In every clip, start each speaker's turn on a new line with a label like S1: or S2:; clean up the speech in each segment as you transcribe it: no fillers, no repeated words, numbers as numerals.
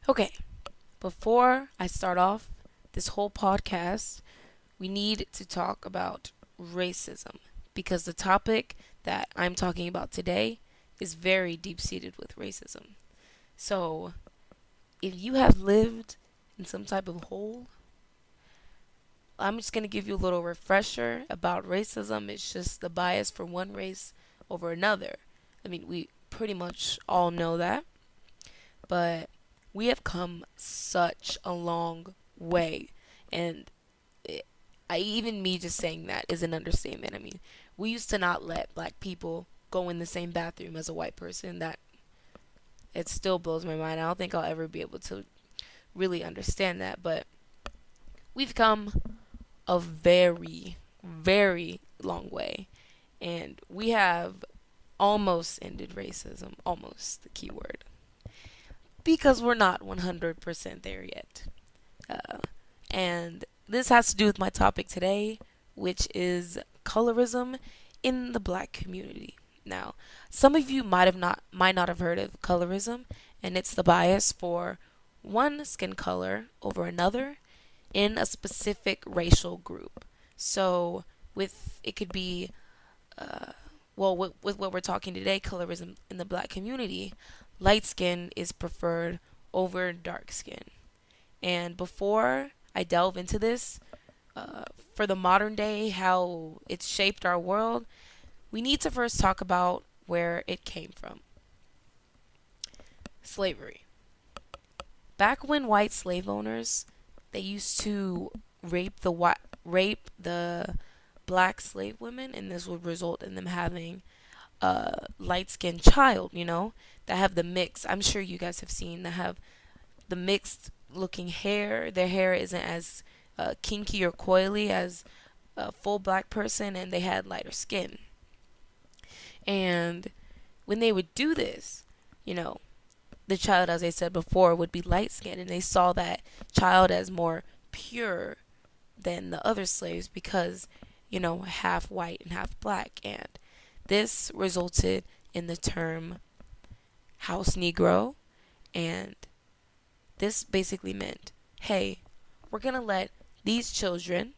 S1: Okay, before I start off this whole podcast, we need to talk about racism because the topic that I'm talking about today is very deep seated with racism. So, if you have lived in some type of hole, I'm just going to give you a little refresher about racism. It's just the bias for one race over another. I mean, we pretty much all know that, but we have come such a long way. And it, even me just saying that is an understatement. I mean, we used to not let black people go in the same bathroom as a white person. That it still blows my mind. I don't think I'll ever be able to really understand that, but we've come a very, very long way. And we have almost ended racism, almost the key word, because we're not 100% there yet. Uh, and this has to do with my topic today, which is colorism in the black community. Now, some of you might not have heard of colorism, and it's the bias for one skin color over another in a specific racial group. So, with it could be with what we're talking today, colorism in the black community, light skin is preferred over dark skin. And before I delve into this, for the modern day, how it's shaped our world, we need to first talk about where it came from. Slavery. Back when white slave owners, they used to rape the black slave women, and this would result in them having a light skinned child, that have the mix. I'm sure you guys have seen that have the mixed looking hair. Their hair isn't as kinky or coily as a full black person, and they had lighter skin. And when they would do this, you know, the child, as I said before, would be light skinned, and they saw that child as more pure than the other slaves because, half white and half black. And this resulted in the term house Negro, and this basically meant, hey, we're going to let these children,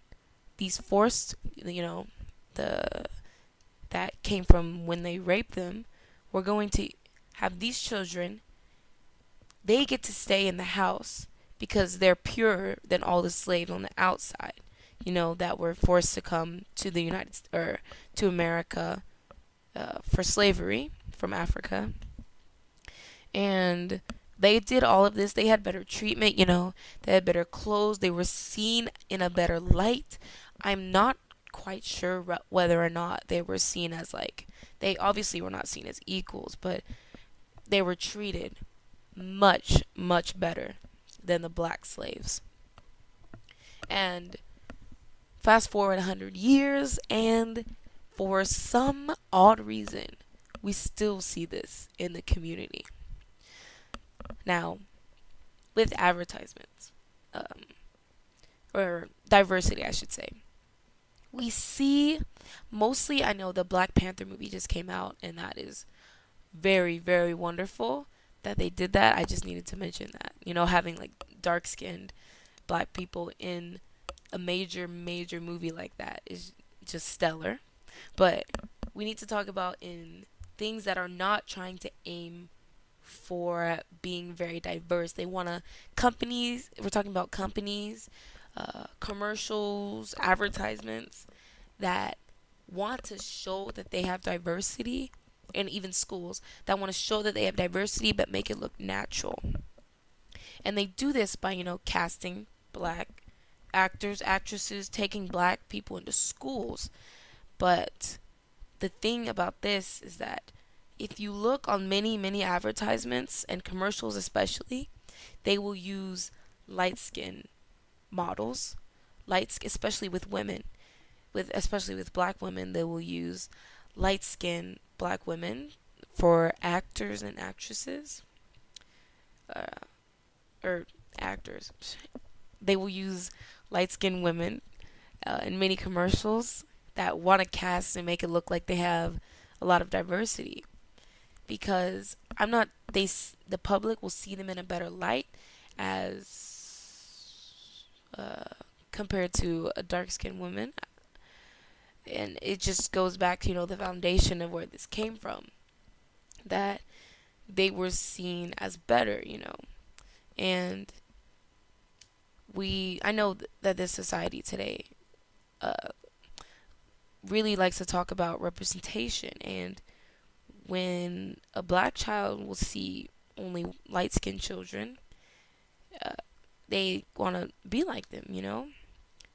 S1: these forced, the that came from when they raped them, we're going to have these children, they get to stay in the house because they're purer than all the slaves on the outside, that were forced to come to the or to America for slavery from Africa. And they did all of this. They had better treatment, they had better clothes, they were seen in a better light. I'm not quite sure whether or not they were seen as they obviously were not seen as equals, but they were treated much, much better than the black slaves. And fast forward 100 years, and for some odd reason, we still see this in the community. Now, with advertisements, or diversity, I should say, we see mostly, I know the Black Panther movie just came out, and that is very, very wonderful that they did that. I just needed to mention that. Having dark skinned black people in a major, major movie like that is just stellar. But we need to talk about in things that are not trying to aim for being very diverse. They want to, companies, we're talking about companies, commercials, advertisements that want to show that they have diversity, and even schools that want to show that they have diversity but make it look natural. And they do this by, casting black actors, actresses, taking black people into schools. But the thing about this is that if you look on many, many advertisements and commercials especially, they will use light skin models, especially with women, especially with black women, they will use light skin black women for actors and actresses, or actors. They will use light skinned women in many commercials that want to cast and make it look like they have a lot of diversity, because the public will see them in a better light, as compared to a dark skinned woman. And it just goes back to, the foundation of where this came from. That they were seen as better. And I know that this society today uh, really likes to talk about representation. And when a black child will see only light skinned children, uh, they want to be like them,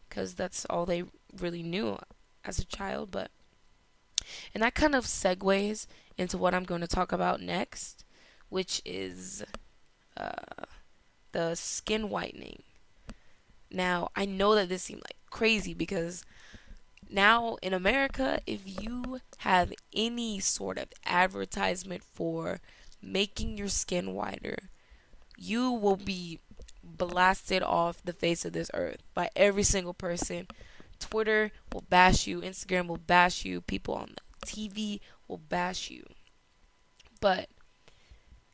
S1: because that's all they really knew as a child. And that kind of segues into what I'm going to talk about next, which is uh, the skin whitening. Now, I know that this seemed like crazy because now in America, if you have any sort of advertisement for making your skin whiter, you will be blasted off the face of this earth by every single person. Twitter will bash you, Instagram will bash you, people on the TV will bash you. But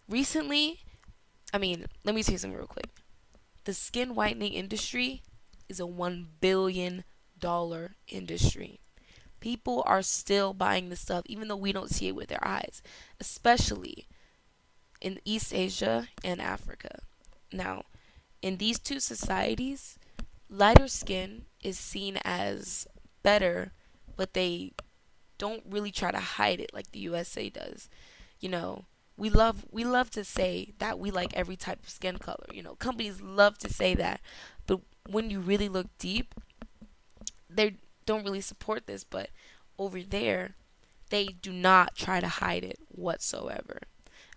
S1: recently, let me tell you something real quick. The skin whitening industry is a $1 billion industry. People are still buying this stuff even though we don't see it with their eyes, especially in East Asia and Africa. Now, in these two societies, lighter skin is seen as better, but they don't really try to hide it like the USA does. You know, we love to say that we like every type of skin color. Companies love to say that, but when you really look deep, they don't really support this. But over there, they do not try to hide it whatsoever.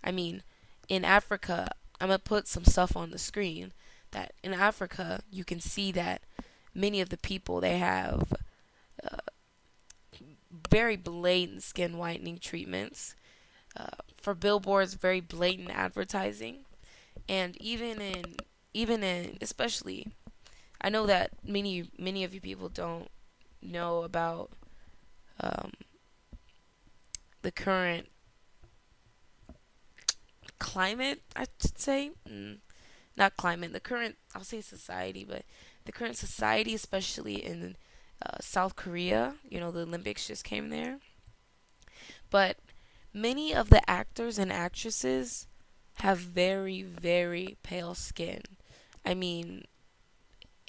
S1: I mean, in Africa, I'm gonna put some stuff on the screen. That in Africa, you can see that many of the people, they have uh, very blatant skin whitening treatments. For billboards, very blatant advertising. And even in especially, I know that many of you people don't know about um, the current climate, I should say. Not climate, the current, I'll say society, but the current society, especially in South Korea. The Olympics just came there. But many of the actors and actresses have very, very pale skin. I mean,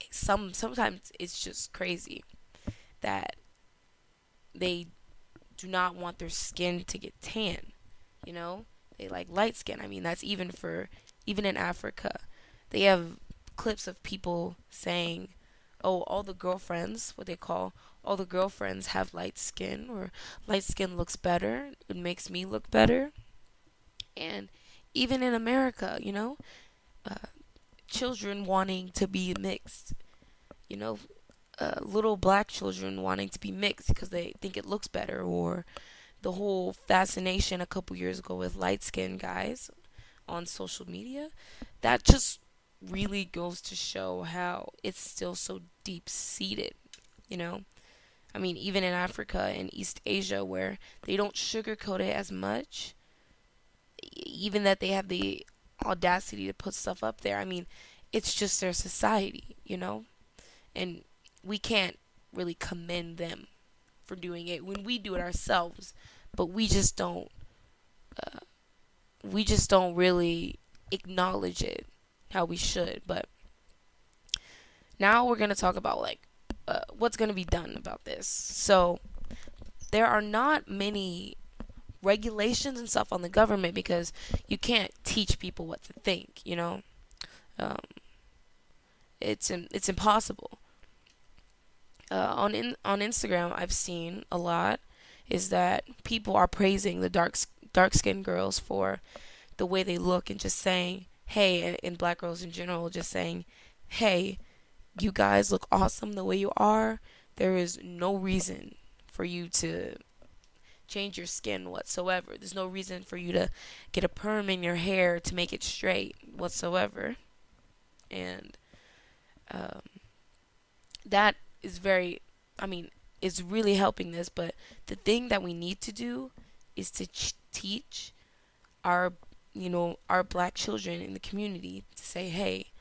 S1: sometimes it's just crazy that they do not want their skin to get tan. You know, they like light skin. That's even in Africa. They have clips of people saying, "Oh, all the girlfriends, what they call all the girlfriends have light skin, or light skin looks better. It makes me look better." And even in America, uh, children wanting to be mixed. You know, little black children wanting to be mixed because they think it looks better, or the whole fascination a couple years ago with light skinned guys on social media. That just really goes to show how it's still so deep seated, you know? Even in Africa and East Asia, where they don't sugarcoat it as much, even that they have the audacity to put stuff up there. It's just their society. And we can't really commend them for doing it when we do it ourselves, but uh, we just don't really acknowledge it how we should. But now we're gonna talk about what's gonna be done about this. So there are not many regulations and stuff on the government because you can't teach people what to think. Um, it's impossible. On Instagram, I've seen a lot is that people are praising the dark skinned girls for the way they look, and just saying, hey, and black girls in general, just saying, hey, you guys look awesome the way you are. There is no reason for you to change your skin whatsoever. There's no reason for you to get a perm in your hair to make it straight whatsoever. And that is is really helping this. But the thing that we need to do is to teach our black children in the community to say, hey,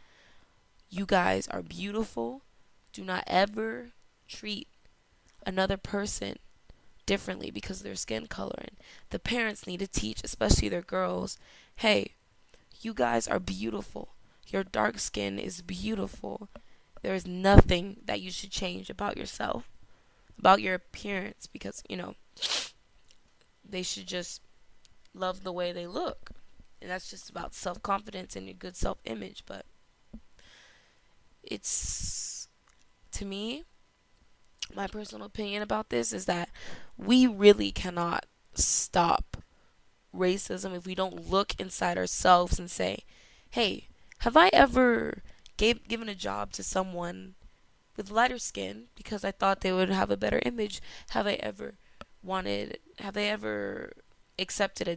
S1: You guys are beautiful. Do not ever treat another person differently because of their skin color. And the parents need to teach, especially their girls, hey, you guys are beautiful. Your dark skin is beautiful. There is nothing that you should change about yourself, about your appearance, because, they should just love the way they look. And that's just about self-confidence and a good self-image. But it's, to me, my personal opinion about this is that we really cannot stop racism if we don't look inside ourselves and say, hey, have I ever given a job to someone with lighter skin because I thought they would have a better image? Have I ever accepted a